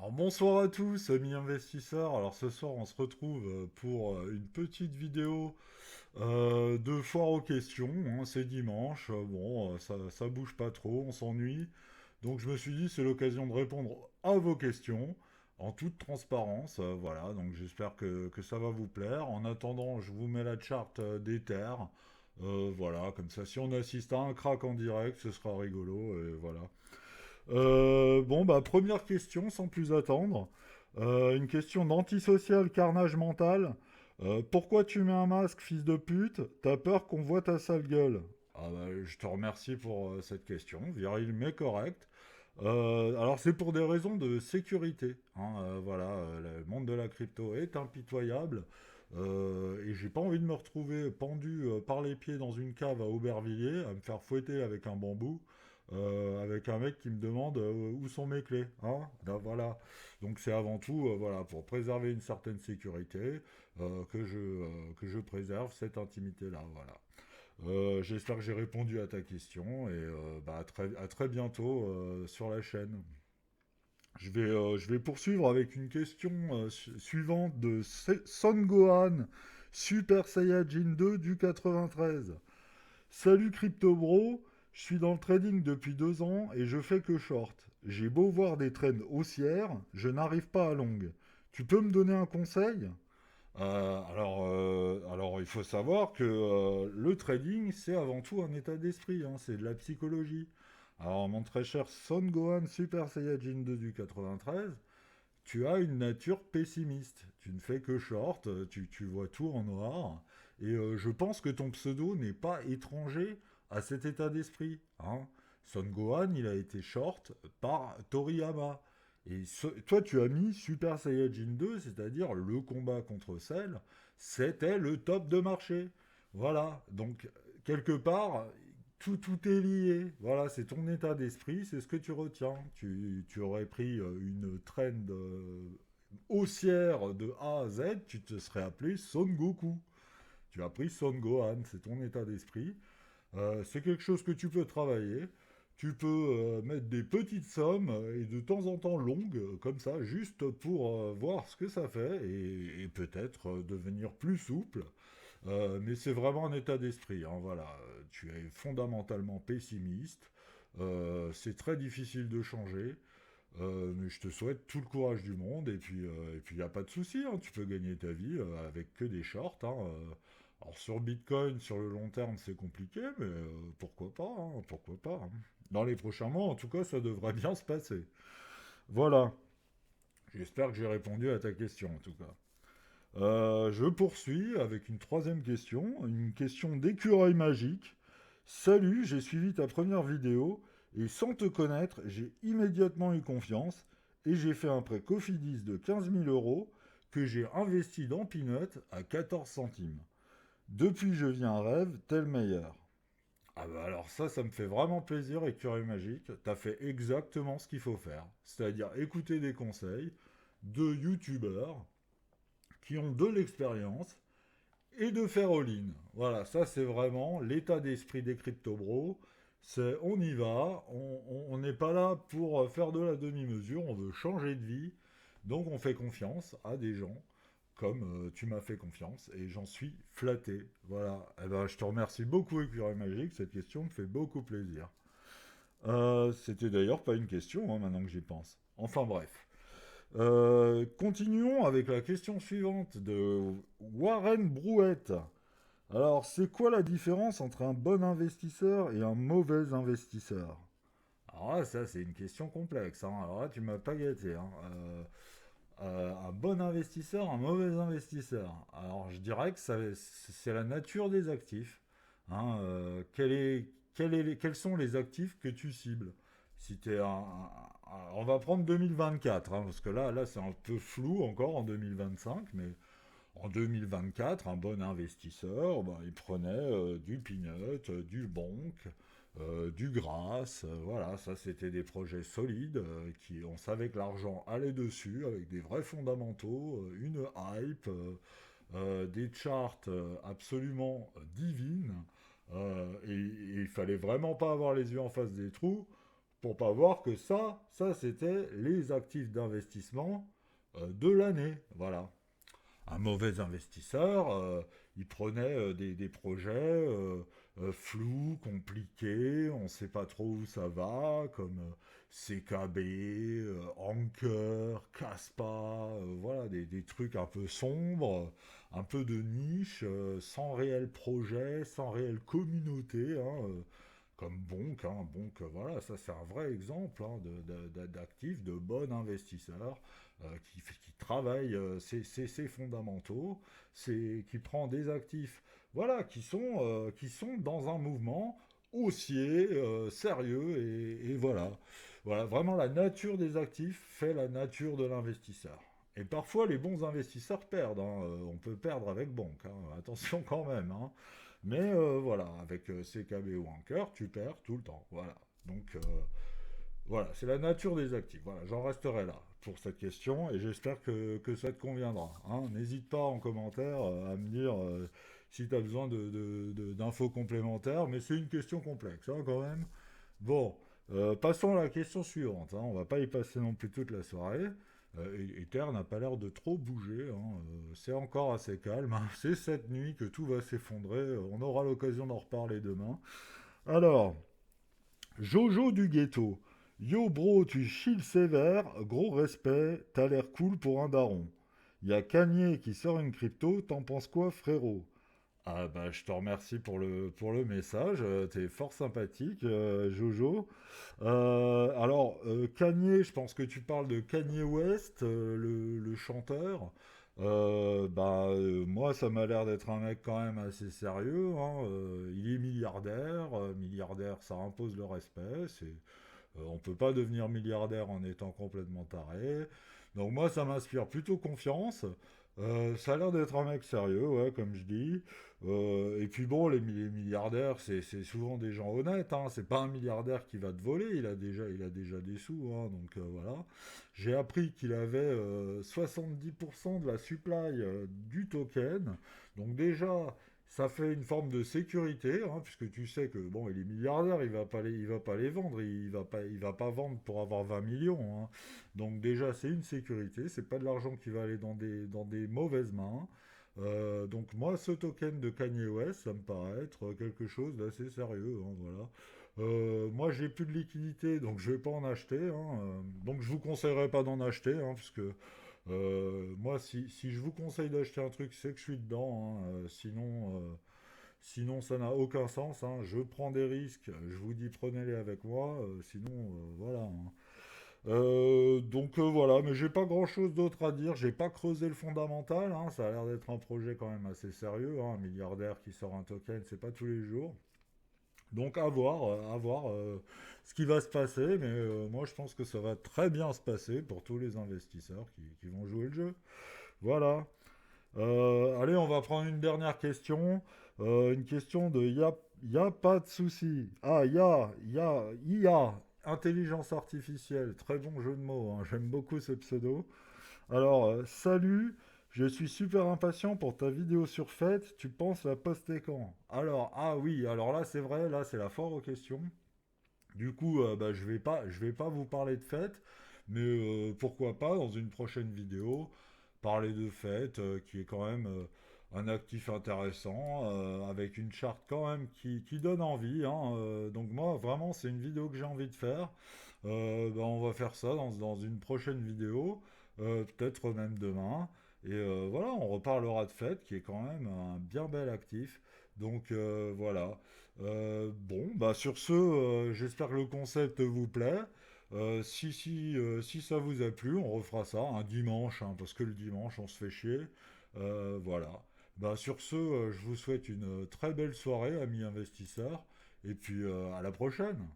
Alors bonsoir à tous, amis investisseurs. Alors ce soir, on se retrouve pour une petite vidéo de foire aux questions, hein. C'est dimanche, bon, ça bouge pas trop, on s'ennuie. Donc je me suis dit, c'est l'occasion de répondre à vos questions en toute transparence. Voilà, donc j'espère que ça va vous plaire. En attendant, je vous mets la charte d'Ether. Voilà, comme ça, si on assiste à un crack en direct, ce sera rigolo. Et voilà. Bon, bah, première question, sans plus attendre. Une question d'antisocial carnage mental. Pourquoi tu mets un masque, fils de pute? T'as peur qu'on voit ta sale gueule? Ah bah, je te remercie pour cette question, viril mais correct. Alors c'est pour des raisons de sécurité, hein. Voilà, le monde de la crypto est impitoyable. Et j'ai pas envie de me retrouver pendu par les pieds dans une cave à Aubervilliers, à me faire fouetter avec un bambou, avec un mec qui me demande où sont mes clés, hein. Ben, voilà. Donc c'est avant tout, voilà, pour préserver une certaine sécurité, que je préserve cette intimité-là, voilà. J'espère que j'ai répondu à ta question et bah, à très bientôt sur la chaîne. Je vais poursuivre avec une question suivante de Son Gohan, Super Saiyajin 2 du 93. Salut Crypto Bro, je suis dans le trading depuis 2 ans et je fais que short. J'ai beau voir des trends haussières, je n'arrive pas à longue. Tu peux me donner un conseil? Alors, il faut savoir que le trading, c'est avant tout un état d'esprit, hein, c'est de la psychologie. Alors, mon très cher Son Gohan Super Saiyajin 2 du 93, tu as une nature pessimiste. Tu ne fais que short, tu vois tout en noir. Et je pense que ton pseudo n'est pas étranger à cet état d'esprit, hein. Son Gohan, il a été short par Toriyama. Et toi, tu as mis Super Saiyajin 2, c'est-à-dire le combat contre Cell, c'était le top de marché. Voilà. Donc, quelque part, tout est lié. Voilà, c'est ton état d'esprit, c'est ce que tu retiens. Tu aurais pris une trend haussière de A à Z, tu te serais appelé Son Goku. Tu as pris Son Gohan, c'est ton état d'esprit. C'est quelque chose que tu peux travailler. Tu peux mettre des petites sommes et de temps en temps longues, comme ça, juste pour voir ce que ça fait et peut-être devenir plus souple. Mais c'est vraiment un état d'esprit, hein, voilà. Tu es fondamentalement pessimiste. C'est très difficile de changer. Mais je te souhaite tout le courage du monde. Et puis, il n'y a pas de souci, hein. Tu peux gagner ta vie avec que des shorts, hein. Alors, sur Bitcoin, sur le long terme, c'est compliqué, mais pourquoi pas, hein, pourquoi pas, hein. Dans les prochains mois, en tout cas, ça devrait bien se passer. Voilà. J'espère que j'ai répondu à ta question, en tout cas. Je poursuis avec une troisième question, une question d'écureuil magique. Salut, j'ai suivi ta première vidéo et sans te connaître, j'ai immédiatement eu confiance et j'ai fait un prêt Cofidis de 15 000 euros que j'ai investi dans Peanut à 14 centimes. Depuis, je vis un rêve tel meilleur. Ah bah alors ça me fait vraiment plaisir, écureuil magique. T'as fait exactement ce qu'il faut faire. C'est-à-dire écouter des conseils de youtubeurs qui ont de l'expérience et de faire all-in. Voilà, ça c'est vraiment l'état d'esprit des crypto-bros. C'est on y va, on n'est pas là pour faire de la demi-mesure, on veut changer de vie. Donc on fait confiance à des gens comme tu m'as fait confiance et j'en suis flatté. Voilà, eh ben, je te remercie beaucoup Écureuil Magique, cette question me fait beaucoup plaisir. C'était d'ailleurs pas une question, hein, maintenant que j'y pense. Enfin bref. Continuons avec la question suivante de Warren Brouette. Alors, c'est quoi la différence entre un bon investisseur et un mauvais investisseur? Alors là, ça, c'est une question complexe, hein. Alors là, tu m'as pas gâté, hein. Un bon investisseur, un mauvais investisseur. Alors, je dirais que c'est la nature des actifs, hein. Quels sont les actifs que tu cibles? Si t'es on va prendre 2024, hein, parce que là, c'est un peu flou encore en 2025, mais en 2024, un bon investisseur, ben, il prenait du Peanut, du Bonk, du Grass. Voilà, ça c'était des projets solides qui, on savait que l'argent allait dessus avec des vrais fondamentaux, une hype, des charts absolument divines. Et il fallait vraiment pas avoir les yeux en face des trous pour pas voir que ça c'était les actifs d'investissement de l'année. Voilà. Un mauvais investisseur, il prenait des projets flous, compliqués, on ne sait pas trop où ça va, comme CKB, Anker, Caspa, voilà, des trucs un peu sombres, un peu de niche, sans réel projet, sans réelle communauté, hein, comme Bonk, hein, Bonk, voilà, ça c'est un vrai exemple hein, d'actifs, de bon investisseur qui travaille ses fondamentaux, qui prend des actifs, voilà, qui sont dans un mouvement haussier, sérieux, et voilà. Voilà, vraiment la nature des actifs fait la nature de l'investisseur. Et parfois, les bons investisseurs perdent. Hein. On peut perdre avec banque. Hein. Attention quand même. Hein. Mais voilà, avec CKB ou Anker, tu perds tout le temps. Voilà. Donc voilà, c'est la nature des actifs. Voilà, j'en resterai là pour cette question et j'espère que ça te conviendra. Hein. N'hésite pas en commentaire à me dire si tu as besoin d'infos complémentaires, mais c'est une question complexe hein, quand même. Bon, passons à la question suivante. Hein. On va pas y passer non plus toute la soirée. Ether n'a pas l'air de trop bouger. Hein. C'est encore assez calme. Hein. C'est cette nuit que tout va s'effondrer. On aura l'occasion d'en reparler demain. Alors, Jojo du ghetto. Yo bro, tu chill sévère, gros respect, t'as l'air cool pour un daron. Y a Kanye qui sort une crypto, t'en penses quoi frérot? Ah bah je te remercie pour le message, t'es fort sympathique Jojo. Kanye, je pense que tu parles de Kanye West, le chanteur. Moi ça m'a l'air d'être un mec quand même assez sérieux. Hein. Il est milliardaire, milliardaire ça impose le respect. On peut pas devenir milliardaire en étant complètement taré. Donc moi, ça m'inspire plutôt confiance. Ça a l'air d'être un mec sérieux, ouais, comme je dis. Et puis bon, les milliardaires, c'est souvent des gens honnêtes. Hein. C'est pas un milliardaire qui va te voler. Il a déjà des sous. Hein, donc voilà. J'ai appris qu'il avait 70% de la supply du token. Donc déjà, ça fait une forme de sécurité, hein, puisque tu sais que bon, il est milliardaire, il va pas les vendre, il va pas vendre pour avoir 20 millions. Hein. Donc déjà, c'est une sécurité, c'est pas de l'argent qui va aller dans des mauvaises mains. Donc moi, ce token de Kanye West, ça me paraît être quelque chose d'assez sérieux. Hein, voilà. Moi, j'ai plus de liquidité, donc je vais pas en acheter. Hein, donc je vous conseillerais pas d'en acheter, hein, puisque moi, si je vous conseille d'acheter un truc, c'est que je suis dedans. Hein, sinon, ça n'a aucun sens. Hein. Je prends des risques. Je vous dis, prenez-les avec moi. Sinon, voilà. Hein. Voilà, mais j'ai pas grand-chose d'autre à dire. J'ai pas creusé le fondamental. Hein. Ça a l'air d'être un projet quand même assez sérieux. Hein. Un milliardaire qui sort un token, c'est pas tous les jours. Donc à voir ce qui va se passer. Mais moi, je pense que ça va très bien se passer pour tous les investisseurs qui vont jouer le jeu. Voilà. Allez, on va prendre une dernière question. Une question de y a pas de souci. Ah, IA, intelligence artificielle. Très bon jeu de mots. Hein. J'aime beaucoup ce pseudo. Alors, salut. Je suis super impatient pour ta vidéo sur Fête. Tu penses la poster quand? Alors, ah oui, alors là, c'est vrai, là, c'est la foire aux questions. Du coup, je vais pas vous parler de fête, mais pourquoi pas dans une prochaine vidéo parler de fête, qui est quand même un actif intéressant, avec une charte quand même qui donne envie. Hein, donc moi, vraiment, c'est une vidéo que j'ai envie de faire. On va faire ça dans une prochaine vidéo, peut-être même demain. Et voilà, on reparlera de fête, qui est quand même un bien bel actif. Donc voilà. Sur ce, j'espère que le concept vous plaît. Si ça vous a plu, on refera ça un dimanche, hein, parce que le dimanche, on se fait chier. Voilà. Sur ce, je vous souhaite une très belle soirée, amis investisseurs, et puis à la prochaine.